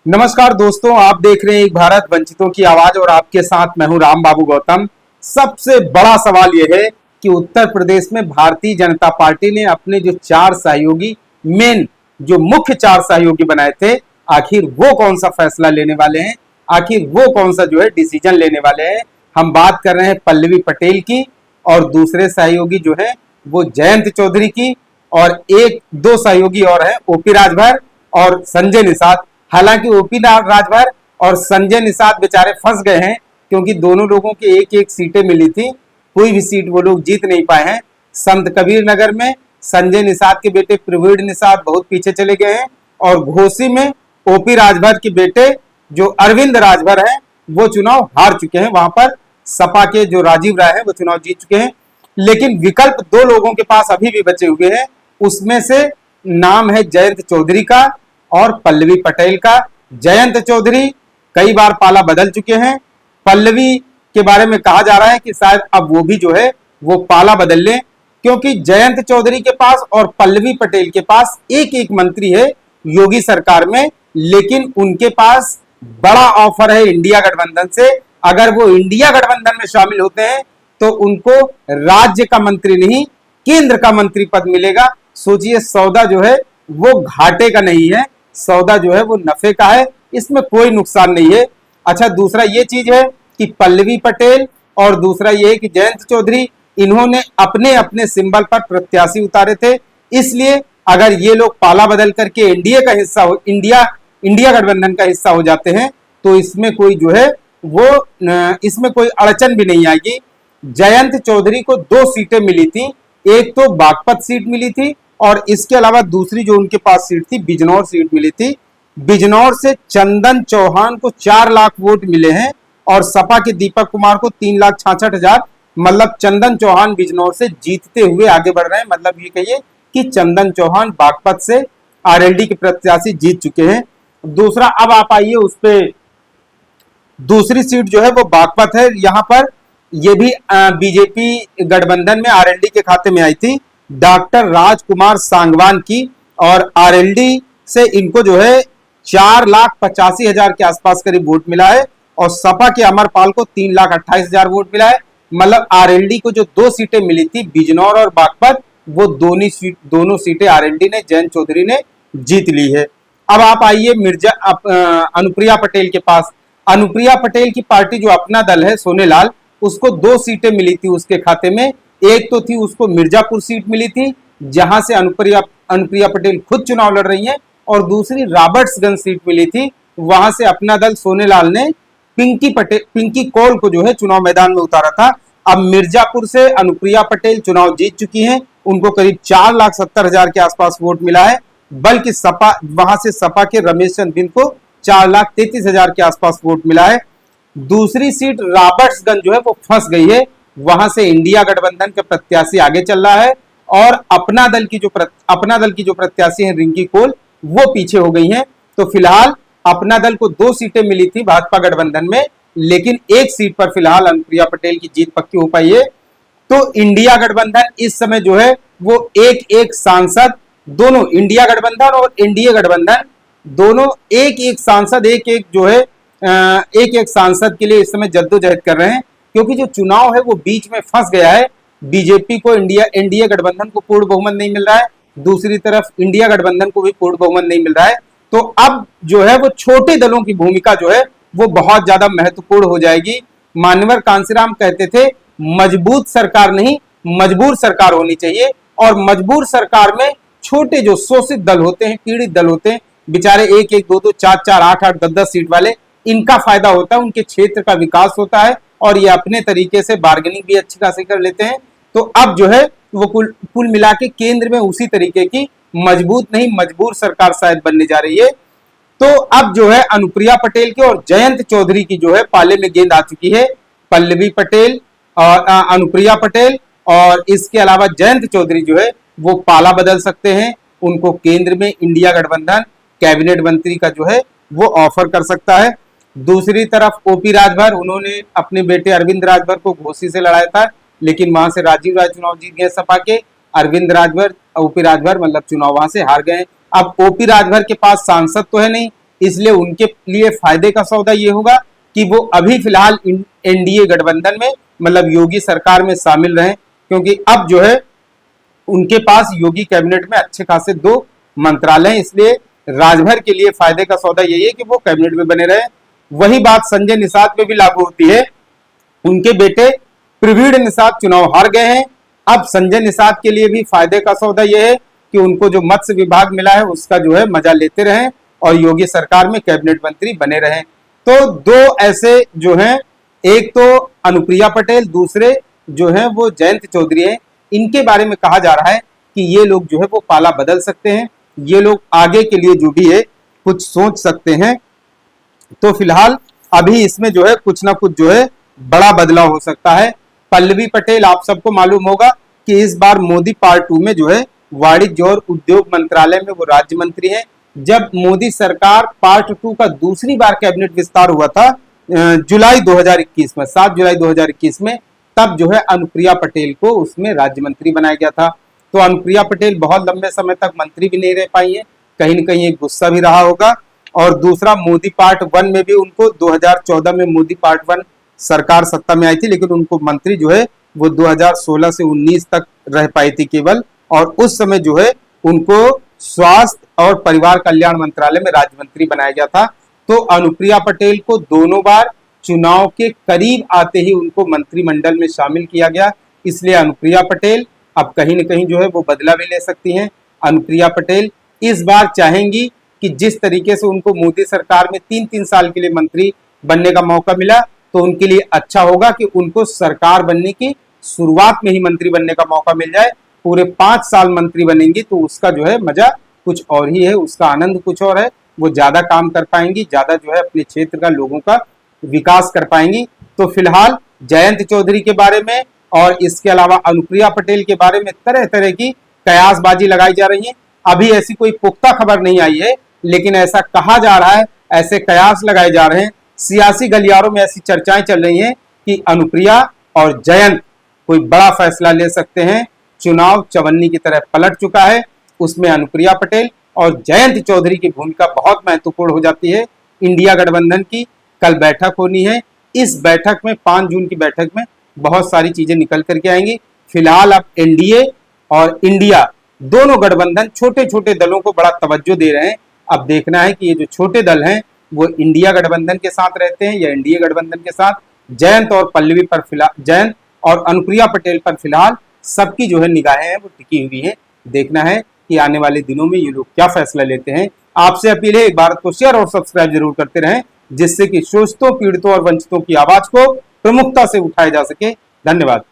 नमस्कार दोस्तों, आप देख रहे हैं एक भारत वंचितों की आवाज और आपके साथ मैं हूं राम बाबू गौतम। सबसे बड़ा सवाल यह है कि उत्तर प्रदेश में भारतीय जनता पार्टी ने अपने जो चार सहयोगी जो मुख्य चार सहयोगी बनाए थे, आखिर वो कौन सा फैसला लेने वाले हैं, आखिर वो कौन सा जो है डिसीजन लेने वाले हैं। हम बात कर रहे हैं पल्लवी पटेल की और दूसरे सहयोगी जो है वो जयंत चौधरी की, और एक दो सहयोगी और है ओपी राजभर और संजय निषाद। हालांकि ओपी राजभर और संजय निषाद बेचारे फंस गए हैं, क्योंकि दोनों लोगों की एक एक सीटें मिली थी, कोई भी सीट वो लोग जीत नहीं पाए हैं। संत कबीर नगर में संजय निषाद के बेटे प्रवीण निषाद बहुत पीछे चले गए हैं, और घोसी में ओपी राजभर के बेटे जो अरविंद राजभर हैं वो चुनाव हार चुके हैं। वहां पर सपा के जो राजीव राय हैं वो चुनाव जीत चुके हैं। लेकिन विकल्प दो लोगों के पास अभी भी बचे हुए हैं, उसमें से नाम है जयंत चौधरी का और पल्लवी पटेल का। जयंत चौधरी कई बार पाला बदल चुके हैं, पल्लवी के बारे में कहा जा रहा है कि शायद अब वो भी जो है वो पाला बदल लें, क्योंकि जयंत चौधरी के पास और पल्लवी पटेल के पास एक एक मंत्री है योगी सरकार में, लेकिन उनके पास बड़ा ऑफर है इंडिया गठबंधन से। अगर वो इंडिया गठबंधन में शामिल होते हैं तो उनको राज्य का मंत्री नहीं, केंद्र का मंत्री पद मिलेगा। सोचिए, सौदा जो है वो घाटे का नहीं है, सौदा जो है वो नफे का है, इसमें कोई नुकसान नहीं है। अच्छा, दूसरा ये चीज है कि पल्लवी पटेल और दूसरा ये है कि जयंत चौधरी, इन्होंने अपने अपने सिंबल पर प्रत्याशी उतारे थे, इसलिए अगर ये लोग पाला बदल करके एनडीए का हिस्सा हो, इंडिया गठबंधन का हिस्सा हो जाते हैं, तो इसमें कोई जो है वो इसमें कोई अड़चन भी नहीं आएगी। जयंत चौधरी को दो सीटें मिली थी, एक तो बागपत सीट मिली थी और इसके अलावा दूसरी जो उनके पास सीट थी बिजनौर सीट मिली थी। बिजनौर से चंदन चौहान को 4 लाख वोट मिले हैं और सपा के दीपक कुमार को 3,66,000। मतलब चंदन चौहान बिजनौर से जीतते हुए आगे बढ़ रहे हैं। मतलब ये कहिए कि चंदन चौहान बागपत से आरएलडी के प्रत्याशी जीत चुके हैं। दूसरा, अब आप आइए उस पे, दूसरी सीट जो है वो बागपत है। यहां पर ये भी बीजेपी गठबंधन में आरएलडी के खाते में आई थी, डॉक्टर राजकुमार सांगवान की, और आरएलडी से इनको जो है 4,85,000 के आसपास करीब वोट मिला है, और सपा के अमरपाल को 3,28,000 वोट मिला है। मतलब आरएलडी को जो दो सीटें मिली थी बिजनौर और बागपत, वो दोनों सीटें आरएलडी ने, जयंत चौधरी ने जीत ली है। अब आप आइए अनुप्रिया पटेल के पास। अनुप्रिया पटेल की पार्टी जो अपना दल है सोनेलाल, उसको दो सीटें मिली थी उसके खाते में। एक तो थी उसको मिर्जापुर सीट मिली थी, जहां से अनुप्रिया पटेल खुद चुनाव लड़ रही हैं, और दूसरी रॉबर्ट्सगंज सीट मिली थी, वहां से अपना दल सोनेलाल ने पिंकी कौल को जो है चुनाव मैदान में उतारा था। अब मिर्जापुर से अनुप्रिया पटेल चुनाव जीत चुकी हैं, उनको करीब 4,70,000 के आसपास वोट मिला है, बल्कि वहां से सपा के रमेश चंद्र बिंद को 4,33,000 के आसपास वोट मिला है। दूसरी सीट रॉबर्ट्सगंज जो है वो फंस गई है, वहां से इंडिया गठबंधन का प्रत्याशी आगे चल रहा है, और अपना दल की जो प्रत्याशी है रिंकी कोल, वो पीछे हो गई हैं। तो फिलहाल अपना दल को दो सीटें मिली थी भाजपा गठबंधन में, लेकिन एक सीट पर फिलहाल अनुप्रिया पटेल की जीत पक्की हो पाई है। तो इंडिया गठबंधन इस समय जो है वो एक एक सांसद, दोनों इंडिया गठबंधन और एनडीए गठबंधन दोनों एक एक सांसद, एक एक जो है एक एक सांसद के लिए इस समय जद्दोजहद कर रहे हैं, क्योंकि जो चुनाव है वो बीच में फंस गया है। बीजेपी को एनडीए गठबंधन को पूर्ण बहुमत नहीं मिल रहा है, दूसरी तरफ इंडिया गठबंधन को भी पूर्ण बहुमत नहीं मिल रहा है। तो अब जो है वो छोटे दलों की भूमिका जो है वो बहुत ज्यादा महत्वपूर्ण हो जाएगी। मान्यवर कांसीराम कहते थे, मजबूत सरकार नहीं, मजबूर सरकार होनी चाहिए, और मजबूर सरकार में छोटे जो शोषित दल होते हैं, पीड़ित दल होते हैं, बेचारे एक एक, दो दो, चार चार, आठ आठ, 10-10 सीट वाले, इनका फायदा होता है, उनके क्षेत्र का विकास होता है, और ये अपने तरीके से बार्गेनिंग भी अच्छी खासी कर लेते हैं। तो अब जो है वो कुल मिला के केंद्र में उसी तरीके की मजबूत नहीं मजबूर सरकार शायद बनने जा रही है। तो अब जो है अनुप्रिया पटेल के और जयंत चौधरी की जो है पाले में गेंद आ चुकी है। पल्लवी पटेल और अनुप्रिया पटेल और इसके अलावा जयंत चौधरी जो है वो पाला बदल सकते हैं, उनको केंद्र में इंडिया गठबंधन कैबिनेट मंत्री का जो है वो ऑफर कर सकता है। दूसरी तरफ ओपी राजभर, उन्होंने अपने बेटे अरविंद राजभर को घोसी से लड़ाया था, लेकिन वहां से राजीव राय चुनाव जीत गए सपा के। अरविंद राजभर, ओपी राजभर मतलब चुनाव वहां से हार गए। अब ओपी राजभर के पास सांसद तो है नहीं, इसलिए उनके लिए फायदे का सौदा ये होगा कि वो अभी फिलहाल एनडीए गठबंधन में मतलब योगी सरकार में शामिल रहे, क्योंकि अब जो है उनके पास योगी कैबिनेट में अच्छे खासे 2 मंत्रालय हैं, इसलिए राजभर के लिए फायदे का सौदा यही है कि वो कैबिनेट में बने रहे। वही बात संजय निषाद पे भी लागू होती है। उनके बेटे प्रवीण निषाद चुनाव हार गए हैं। अब संजय निषाद के लिए भी फायदे का सौदा यह है कि उनको जो मत्स्य विभाग मिला है उसका जो है मजा लेते रहें और योगी सरकार में कैबिनेट मंत्री बने रहें। तो 2 ऐसे जो हैं, एक तो अनुप्रिया पटेल, दूसरे जो है वो जयंत चौधरी हैं। इनके बारे में कहा जा रहा है कि ये लोग जो है वो पाला बदल सकते हैं, ये लोग आगे के लिए जो भी है कुछ सोच सकते हैं। तो फिलहाल अभी इसमें जो है कुछ ना कुछ जो है बड़ा बदलाव हो सकता है। पल्लवी पटेल, आप सबको मालूम होगा कि इस बार मोदी पार्ट 2 में जो है वाणिज्य और उद्योग मंत्रालय में वो राज्य मंत्री हैं। जब मोदी सरकार पार्ट 2 का दूसरी बार कैबिनेट विस्तार हुआ था जुलाई 2021 में, 7 जुलाई 2021 में, तब जो है अनुप्रिया पटेल को उसमें राज्य मंत्री बनाया गया था। तो अनुप्रिया पटेल बहुत लंबे समय तक मंत्री भी नहीं रह पाई है, कहीं न कहीं एक गुस्सा भी रहा होगा। और दूसरा, मोदी पार्ट 1 में भी उनको 2014 में मोदी पार्ट 1 सरकार सत्ता में आई थी, लेकिन उनको मंत्री जो है वो 2016 से 19 तक रह पाई थी केवल, और उस समय जो है उनको स्वास्थ्य और परिवार कल्याण मंत्रालय में राज्य मंत्री बनाया गया था। तो अनुप्रिया पटेल को दोनों बार चुनाव के करीब आते ही उनको मंत्रिमंडल में शामिल किया गया, इसलिए अनुप्रिया पटेल अब कहीं न कहीं जो है वो बदला भी ले सकती हैं। अनुप्रिया पटेल इस बार चाहेंगी कि जिस तरीके से उनको मोदी सरकार में 3-3 साल के लिए मंत्री बनने का मौका मिला, तो उनके लिए अच्छा होगा कि उनको सरकार बनने की शुरुआत में ही मंत्री बनने का मौका मिल जाए। पूरे 5 साल मंत्री बनेंगी तो उसका जो है मजा कुछ और ही है, उसका आनंद कुछ और है। वो ज्यादा काम कर पाएंगी, ज्यादा जो है अपने क्षेत्र का लोगों का विकास कर पाएंगी। तो फिलहाल जयंत चौधरी के बारे में और इसके अलावा अनुप्रिया पटेल के बारे में तरह तरह की कयासबाजी लगाई जा रही है। अभी ऐसी कोई पुख्ता खबर नहीं आई है, लेकिन ऐसा कहा जा रहा है, ऐसे कयास लगाए जा रहे हैं, सियासी गलियारों में ऐसी चर्चाएं चल रही हैं कि अनुप्रिया और जयंत कोई बड़ा फैसला ले सकते हैं। चुनाव चवन्नी की तरह पलट चुका है, उसमें अनुप्रिया पटेल और जयंत चौधरी की भूमिका बहुत महत्वपूर्ण हो जाती है। इंडिया गठबंधन की कल बैठक होनी है, इस बैठक में 5 जून की बैठक में बहुत सारी चीजें निकल करके आएंगी। फिलहाल अब एनडीए और इंडिया दोनों गठबंधन छोटे छोटे दलों को बड़ा तवज्जो दे रहे हैं। अब देखना है कि ये जो छोटे दल हैं वो इंडिया गठबंधन के साथ रहते हैं या एनडीए गठबंधन के साथ। जयंत और पल्लवी पर फिलहाल, जयंत और अनुप्रिया पटेल पर फिलहाल सबकी जो है निगाहें हैं वो टिकी हुई है। देखना है कि आने वाले दिनों में ये लोग क्या फैसला लेते हैं। आपसे अपील है, एक भारत को शेयर और सब्सक्राइब जरूर करते रहें, जिससे कि शोषितों, पीड़ितों और वंचितों की आवाज को प्रमुखता से उठाया जा सके। धन्यवाद।